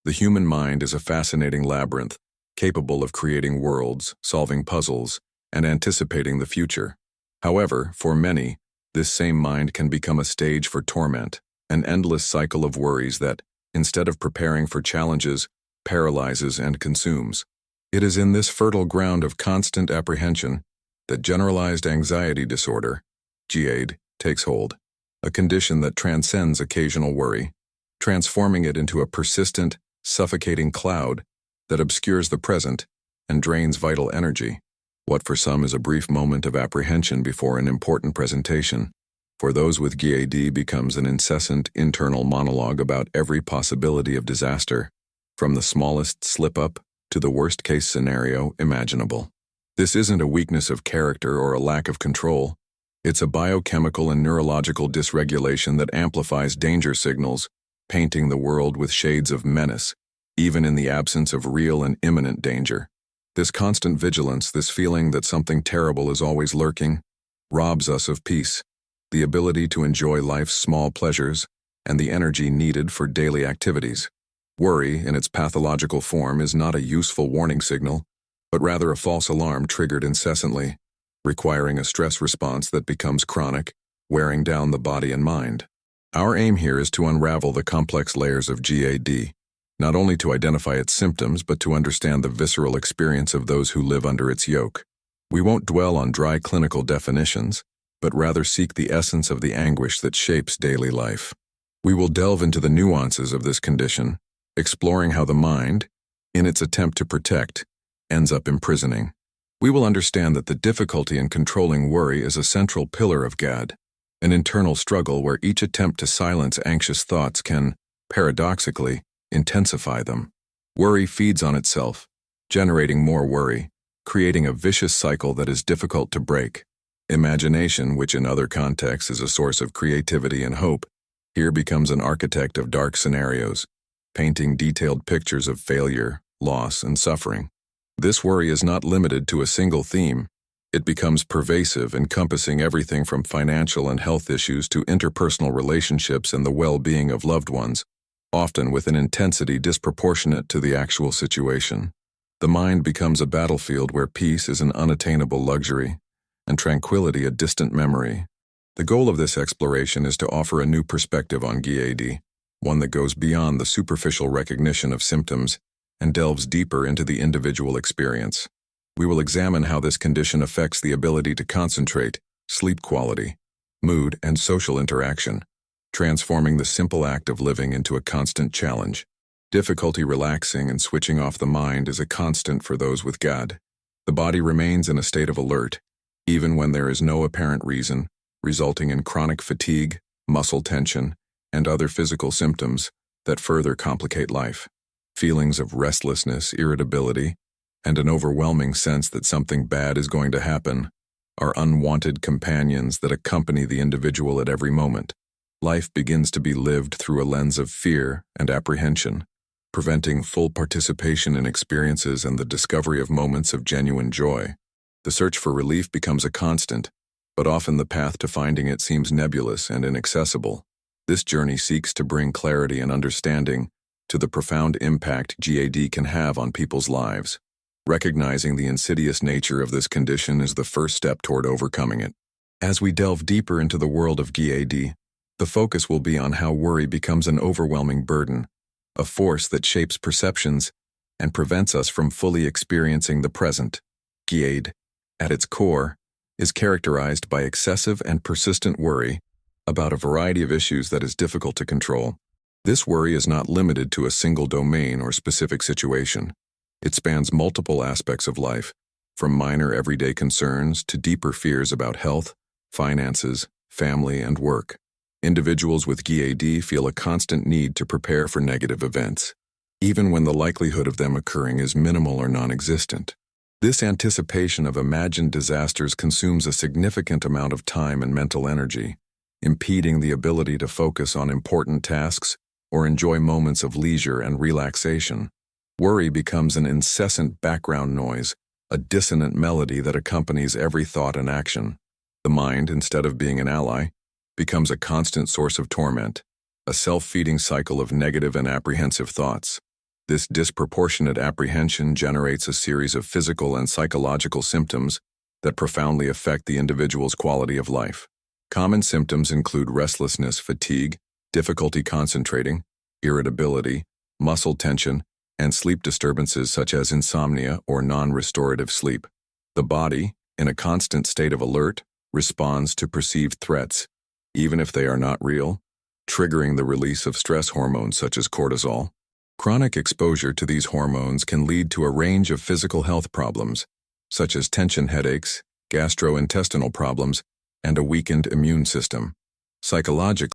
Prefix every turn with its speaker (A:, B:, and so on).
A: The human mind is a fascinating labyrinth, capable of creating worlds, solving puzzles, and anticipating the future. However, for many, this same mind can become a stage for torment, an endless cycle of worries that, instead of preparing for challenges, paralyzes and consumes. It is in this fertile ground of constant apprehension that generalized anxiety disorder, GAD, takes hold, a condition that transcends occasional worry, transforming it into a persistent, suffocating cloud that obscures the present and drains vital energy. What for some is a brief moment of apprehension before an important presentation, for those with GAD becomes an incessant internal monologue about every possibility of disaster, from the smallest slip-up to the worst-case scenario imaginable. This isn't a weakness of character or a lack of control. It's a biochemical and neurological dysregulation that amplifies danger signals, painting the world with shades of menace, even in the absence of real and imminent danger. This constant vigilance, this feeling that something terrible is always lurking, robs us of peace, the ability to enjoy life's small pleasures, and the energy needed for daily activities. Worry, in its pathological form, is not a useful warning signal, but rather a false alarm triggered incessantly, requiring a stress response that becomes chronic, wearing down the body and mind. Our aim here is to unravel the complex layers of GAD, not only to identify its symptoms, but to understand the visceral experience of those who live under its yoke. We won't dwell on dry clinical definitions, but rather seek the essence of the anguish that shapes daily life. We will delve into the nuances of this condition, exploring how the mind, in its attempt to protect, ends up imprisoning. We will understand that the difficulty in controlling worry is a central pillar of GAD, an internal struggle where each attempt to silence anxious thoughts can, paradoxically, intensify them. Worry feeds on itself, generating more worry, creating a vicious cycle that is difficult to break. Imagination, which in other contexts is a source of creativity and hope, here becomes an architect of dark scenarios, painting detailed pictures of failure, loss, and suffering. This worry is not limited to a single theme. It becomes pervasive, encompassing everything from financial and health issues to interpersonal relationships and the well-being of loved ones, often with an intensity disproportionate to the actual situation. The mind becomes a battlefield where peace is an unattainable luxury, and tranquility a distant memory. The goal of this exploration is to offer a new perspective on GAD, one that goes beyond the superficial recognition of symptoms and delves deeper into the individual experience. We will examine how this condition affects the ability to concentrate, sleep quality, mood, and social interaction, transforming the simple act of living into a constant challenge. Difficulty relaxing and switching off the mind is a constant for those with GAD. The body remains in a state of alert, even when there is no apparent reason, resulting in chronic fatigue, muscle tension, and other physical symptoms that further complicate life. Feelings of restlessness, irritability, and an overwhelming sense that something bad is going to happen are unwanted companions that accompany the individual at every moment. Life begins to be lived through a lens of fear and apprehension, preventing full participation in experiences and the discovery of moments of genuine joy. The search for relief becomes a constant, but often the path to finding it seems nebulous and inaccessible. This journey seeks to bring clarity and understanding to the profound impact GAD can have on people's lives. Recognizing the insidious nature of this condition is the first step toward overcoming it. As we delve deeper into the world of GAD, the focus will be on how worry becomes an overwhelming burden, a force that shapes perceptions and prevents us from fully experiencing the present. GAD, at its core, is characterized by excessive and persistent worry about a variety of issues that is difficult to control. This worry is not limited to a single domain or specific situation. It spans multiple aspects of life, from minor everyday concerns to deeper fears about health, finances, family, and work. Individuals with GAD feel a constant need to prepare for negative events, even when the likelihood of them occurring is minimal or non-existent. This anticipation of imagined disasters consumes a significant amount of time and mental energy, impeding the ability to focus on important tasks or enjoy moments of leisure and relaxation. Worry becomes an incessant background noise, a dissonant melody that accompanies every thought and action. The mind, instead of being an ally, becomes a constant source of torment, a self-feeding cycle of negative and apprehensive thoughts. This disproportionate apprehension generates a series of physical and psychological symptoms that profoundly affect the individual's quality of life. Common symptoms include restlessness, fatigue, difficulty concentrating, irritability, muscle tension, and sleep disturbances such as insomnia or non-restorative sleep. The body, in a constant state of alert, responds to perceived threats, even if they are not real, triggering the release of stress hormones such as cortisol. Chronic exposure to these hormones can lead to a range of physical health problems, such as tension headaches, gastrointestinal problems, and a weakened immune system. Psychologically,